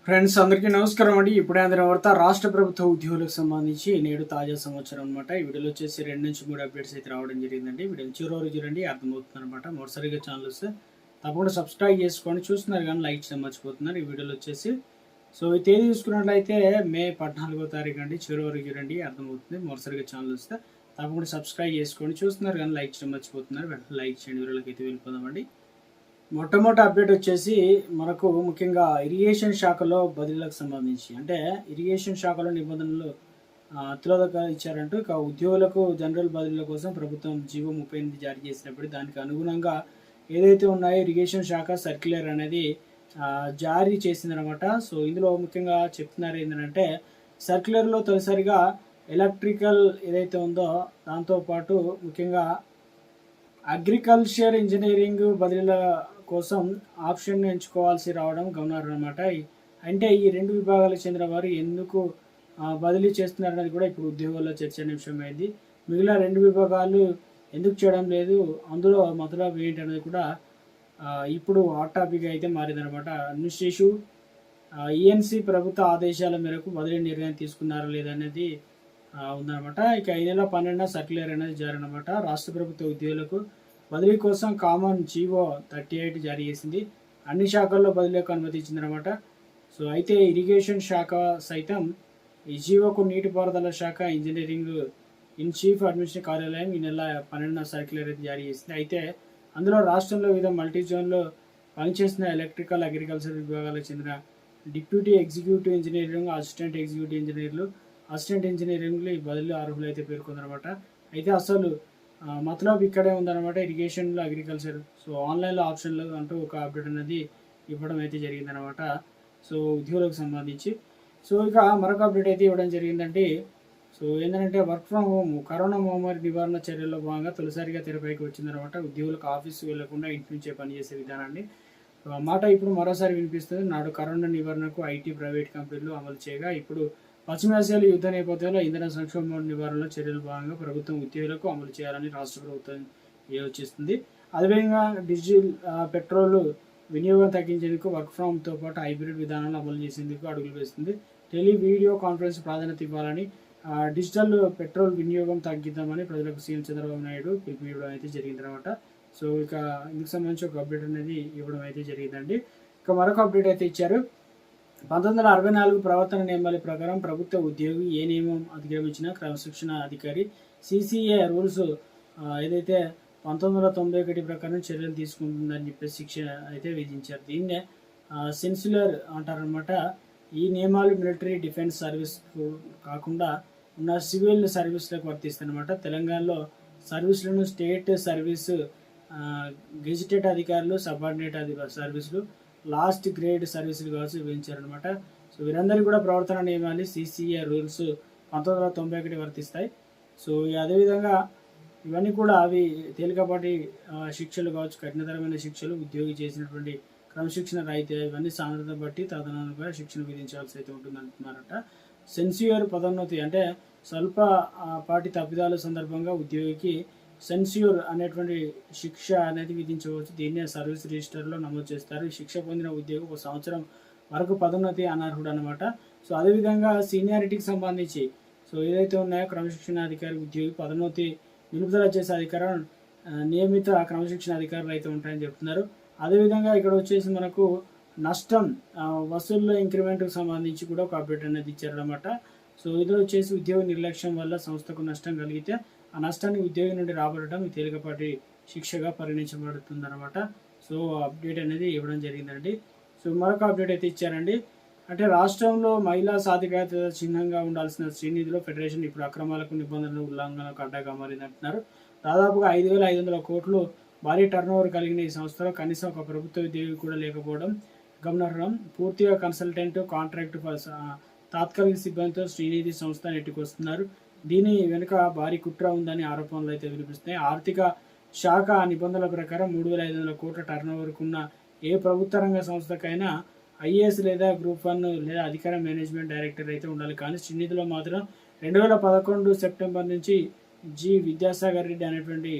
Friends అందరికీ నమస్కారం అండి. ఇప్పుడే అందిన వార్త రాష్ట్ర ప్రభుత్వ ఉద్యోగులకు సంబంధించి నేడు తాజా సమాచారం అనమాట. ఈ వీడియోలో వచ్చేసి 2 నుంచి 3 అప్డేట్స్ అయితే రావడం జరిగిందండి. వీడియో చివరి వరకు చూడండి, అర్థమవుతుంది అనమాట. మొదటిసారిగా ఛానల్ వస్తే తప్పకుండా సబ్స్క్రైబ్ చేసుకోండి. చూస్తున్నారు కానీ లైక్ చేయడం మర్చిపోతున్నారు. ఈ వీడియోలో వచ్చేసి ఈ తేదీ చూసుకున్నట్లయితే మే 14వ తారీఖు అండి. చివరి వరకు చూడండి, అర్థమవుతుంది. మొదటిసారిగా ఛానల్ వస్తే తప్పకుండా సబ్స్క్రైబ్ చేసుకోండి. చూస్తున్నారు కానీ లైక్ చేయడం మర్చిపోతున్నారు. వెంటనే లైక్ చేయండి. వీడియోలోకి అయితే వెళ్ళిపోదామండి. మొట్టమొదటి అప్డేట్ వచ్చేసి మనకు ముఖ్యంగా ఇరిగేషన్ శాఖలో బదిలీలకు సంబంధించి, అంటే ఇరిగేషన్ శాఖలో నిబంధనలు తిలోదక ఇచ్చారంటూ ఇక ఉద్యోగులకు జనరల్ బదిలీల కోసం ప్రభుత్వం జీవో 38 జారీ చేసినప్పుడు దానికి అనుగుణంగా ఏదైతే ఉన్నాయో ఇరిగేషన్ శాఖ సర్క్యులర్ అనేది జారీ చేసిందనమాట. ఇందులో ముఖ్యంగా చెప్తున్నారు ఏంటంటే సర్క్యులర్లో తొలిసారిగా ఎలక్ట్రికల్ ఏదైతే ఉందో దాంతోపాటు ముఖ్యంగా అగ్రికల్చర్ ఇంజనీరింగ్ బదిలీల కోసం ఆప్షన్ ఎంచుకోవాల్సి రావడం గమనార్హం అనమాట. అంటే ఈ 2 విభాగాలకు చెందిన వారు ఎందుకు బదిలీ చేస్తున్నారనేది కూడా ఇప్పుడు ఉద్యోగాల్లో చర్చనీయాంశమైంది. మిగిలిన 2 విభాగాలు ఎందుకు చేయడం లేదు, అందులో మతలబు ఏంటి అనేది కూడా ఇప్పుడు హాట్ టాపిక్ అయితే మారిందనమాట. అడ్మినిస్ట్రేటివ్ ఈఎన్సీ ప్రభుత్వ ఆదేశాల మేరకు బదిలీ నిర్ణయం తీసుకున్నారా లేదనేది ఉందన్నమాట. ఇక ఈ నెల 12న సర్క్యులర్ అనేది జారీ అనమాట. రాష్ట్ర ప్రభుత్వ ఉద్యోగులకు బదిలీ కోసం కామన్ జీవో 38 జారీ చేసింది. అన్ని శాఖల్లో బదిలీలకు అనుమతి ఇచ్చిందనమాట. అయితే ఇరిగేషన్ శాఖ సైతం ఈ జీవోకు నీటిపారుదల శాఖ ఇంజనీరింగ్ ఇన్ చీఫ్ అడ్మినిస్ట్రేటివ్ కార్యాలయం ఈ నెల 12న సర్క్యులర్ అయితే జారీ చేసింది. అయితే అందులో రాష్ట్రంలో వివిధ మల్టీ జోన్లో పనిచేస్తున్న ఎలక్ట్రికల్ అగ్రికల్చర్ విభాగాలకు చెందిన deputy executive engineering, assistant executive ఇంజనీర్లు, అసిస్టెంట్ ఇంజనీరింగ్లు ఈ బదిలీ అర్హులు అయితే పేర్కొందనమాట. అయితే అసలు మతలబ్ ఇక్కడే ఉందన్నమాట. ఇరిగేషన్లో అగ్రికల్చర్ ఆన్లైన్లో ఆప్షన్లు అంటూ ఒక అప్డేట్ అనేది ఇవ్వడం అయితే జరిగిందనమాట. ఉద్యోగులకు సంబంధించి ఇక మరొక అప్డేట్ అయితే ఇవ్వడం జరిగిందంటే ఏంటంటే వర్క్ ఫ్రమ్ హోమ్ కరోనా మహమ్మారి నివారణ చర్యల్లో భాగంగా తొలిసారిగా తెరపైకి వచ్చిందనమాట. ఉద్యోగులకు ఆఫీసు వెళ్లకుండా ఇంటి నుంచే పనిచేసే విధానాన్ని మాట ఇప్పుడు మరోసారి వినిపిస్తుంది. నాడు కరోనా నివారణకు ఐటీ ప్రైవేట్ కంపెనీలు అమలు చేయగా ఇప్పుడు పశ్చిమాసియాలో యుద్ధ నేపథ్యంలో ఇంధన సంక్షోభం నివారణలో చర్యలు భాగంగా ప్రభుత్వం ఉద్యోగులకు అమలు చేయాలని రాష్ట్ర ప్రభుత్వం యోచిస్తుంది. అదేవిధంగా డిజిటల్ పెట్రోల్ వినియోగం తగ్గించేందుకు వర్క్ ఫ్రమ్తో పాటు హైబ్రిడ్ విధానాలను అమలు చేసేందుకు అడుగులు వేస్తుంది. వీడియో కాన్ఫరెన్స్ ప్రాధాన్యత ఇవ్వాలని, డిజిటల్ పెట్రోల్ వినియోగం తగ్గిద్దామని ప్రజలకు సీఎం చంద్రబాబు నాయుడు పిలుపునివ్వడం అయితే జరిగిందనమాట. ఇక ఇందుకు సంబంధించి ఒక అప్డేట్ అనేది ఇవ్వడం అయితే జరిగిందండి. ఇక మరొక అప్డేట్ అయితే ఇచ్చారు. 1964 ప్రవర్తన నియమాల ప్రకారం ప్రభుత్వ ఉద్యోగి ఏ నియమం అతిక్రమించినా క్రమశిక్షణ అధికారి సిసిఏ రూల్స్ ఏదైతే 1991 ప్రకారం చర్యలు తీసుకుంటుందని చెప్పేసి శిక్ష అయితే విధించారు. దీన్నే సెన్సులర్ అంటారనమాట. ఈ నియమాలు మిలిటరీ డిఫెన్స్ సర్వీస్ కాకుండా ఉన్న సివిల్ సర్వీస్లకు వర్తిస్తాయన్నమాట. తెలంగాణలో సర్వీసులను స్టేట్ సర్వీసు, గెజిటెడ్ అధికారులు, సబార్డినేట్ సర్వీసులు, లాస్ట్ గ్రేడ్ సర్వీసులు కావచ్చు విధించారనమాట. వీరందరికీ కూడా ప్రవర్తన నియమాలు సిసిఏ రూల్స్ 1991 వర్తిస్తాయి. అదేవిధంగా ఇవన్నీ కూడా అవి తేలికపాటి శిక్షలు కావచ్చు, కఠినతరమైన శిక్షలు, ఉద్యోగి చేసినటువంటి క్రమశిక్షణ రాయితీ ఇవన్నీ సాంద్రత బట్టి తదనుగుణంగా శిక్షణ విధించాల్సి అయితే ఉంటుంది అంటున్నారట. సెన్స్యూర్ పదోన్నతి అంటే స్వల్ప పాటి తప్పిదాల సందర్భంగా ఉద్యోగికి సెన్స్యూర్ అనేటువంటి శిక్ష అనేది విధించవచ్చు. దీన్నే సర్వీస్ రిజిస్టర్లో నమోదు చేస్తారు. ఈ శిక్ష పొందిన ఉద్యోగి 1 సంవత్సరం వరకు పదోన్నతి అనర్హుడు అనమాట. అదేవిధంగా సీనియారిటీకి సంబంధించి ఏదైతే ఉన్నాయో క్రమశిక్షణ అధికారి ఉద్యోగి పదోన్నతి నిలుపుదల చేసే అధికారం నియమిత క్రమశిక్షణ అధికారులు అయితే ఉంటాయని చెప్తున్నారు. అదేవిధంగా ఇక్కడ వచ్చేసి మనకు నష్టం వసూల్లో ఇంక్రిమెంట్కి సంబంధించి కూడా ఒక అప్డేట్ అనేది ఇచ్చారనమాట. ఇందులో వచ్చేసి ఉద్యోగ నిర్లక్ష్యం వల్ల సంస్థకు నష్టం కలిగితే ఆ నష్టాన్ని ఉద్యోగి నుండి రాబడటం ఈ తేలికపాటి శిక్షగా పరిగణించబడుతుందన్నమాట. అప్డేట్ అనేది ఇవ్వడం జరిగిందండి. మరొక అప్డేట్ అయితే ఇచ్చారండి. అంటే రాష్ట్రంలో మహిళా సాధికారత చిహ్నంగా ఉండాల్సిన శ్రీనిధిలో ఫెడరేషన్ ఇప్పుడు అక్రమాలకు నిబంధనలు ఉల్లంఘనకు అడ్డాగా మారిందంటున్నారు. దాదాపుగా 5,500 కోట్లు భారీ టర్నోవర్ కలిగిన ఈ సంస్థలో కనీసం ఒక ప్రభుత్వ ఉద్యోగి కూడా లేకపోవడం గమనార్హం. పూర్తిగా కన్సల్టెంట్, కాంట్రాక్ట్, తాత్కాలిక సిబ్బందితో శ్రీనిధి సంస్థ నెట్టుకొస్తున్నారు. దీని వెనుక భారీ కుట్ర ఉందని ఆరోపణలు అయితే వినిపిస్తున్నాయి. ఆర్థిక శాఖ నిబంధనల ప్రకారం 3,500 కోట్ల టర్నోవర్కు ఉన్న ఏ ప్రభుత్వ రంగ సంస్థకైనా ఐఏఎస్ లేదా గ్రూప్ 1 లేదా అధికార మేనేజ్మెంట్ డైరెక్టర్ అయితే ఉండాలి. కానీ శ్రీనిధిలో మాత్రం 2011 సెప్టెంబర్ నుంచి జి విద్యాసాగర్ రెడ్డి అనేటువంటి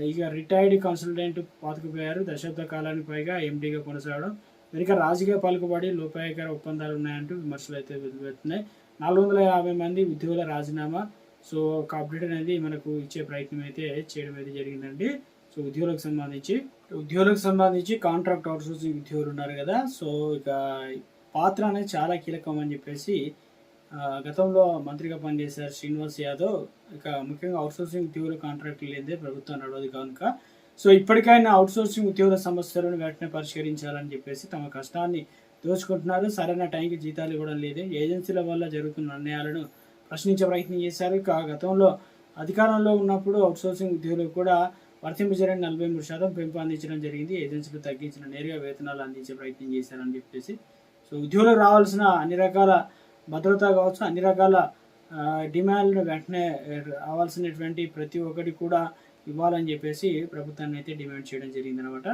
ఇక రిటైర్డ్ కన్సల్టెంట్ పాతుకుపోయారు. దశాబ్ద కాలానికి పైగా ఎండీగా కొనసాగడం వెనుక రాజకీయ పలుకుబడి లోపాయకర ఒప్పందాలు ఉన్నాయంటూ విమర్శలు అయితే వెలువెత్తున్నాయి. 450 మంది ఉద్యోగుల రాజీనామా. సో ఒక అప్డేట్ అనేది మనకు ఇచ్చే ప్రయత్నం అయితే చేయడం అయితే జరిగిందండి. సో ఉద్యోగులకు సంబంధించి కాంట్రాక్ట్ అవుట్సోర్సింగ్ ఉద్యోగులు ఉన్నారు కదా. సో ఇక పాత్ర అనేది చాలా కీలకం అని చెప్పేసి గతంలో మంత్రిగా పనిచేశారు శ్రీనివాస్ యాదవ్. ఇక ముఖ్యంగా అవుట్సోర్సింగ్ ఉద్యోగుల కాంట్రాక్టులు లేదే ప్రభుత్వం నడవదు కనుక సో ఇప్పటికైనా అవుట్సోర్సింగ్ ఉద్యోగుల సమస్యలను వెంటనే పరిష్కరించాలని చెప్పేసి తమ కష్టాన్ని దోచుకుంటున్నారు. సరైన టైంకి జీతాలు ఇవ్వడం లేదు. ఏజెన్సీల వల్ల జరుగుతున్న అన్యాయాలను ప్రశ్నించే ప్రయత్నం చేశారు. ఇక గతంలో అధికారంలో ఉన్నప్పుడు అవుట్సోర్సింగ్ ఉద్యోగులకు కూడా వర్తింపజేయడం 43% పెంపు అందించడం జరిగింది. ఏజెన్సీలు తగ్గించిన నేరుగా వేతనాలు అందించే ప్రయత్నం చేశారని చెప్పేసి సో ఉద్యోగులకు రావాల్సిన అన్ని రకాల భద్రత కావచ్చు, అన్ని రకాల డిమాండ్లను వెంటనే రావాల్సినటువంటి ప్రతి ఒక్కటి కూడా ఇవ్వాలని చెప్పేసి ప్రభుత్వాన్ని అయితే డిమాండ్ చేయడం జరిగిందనమాట.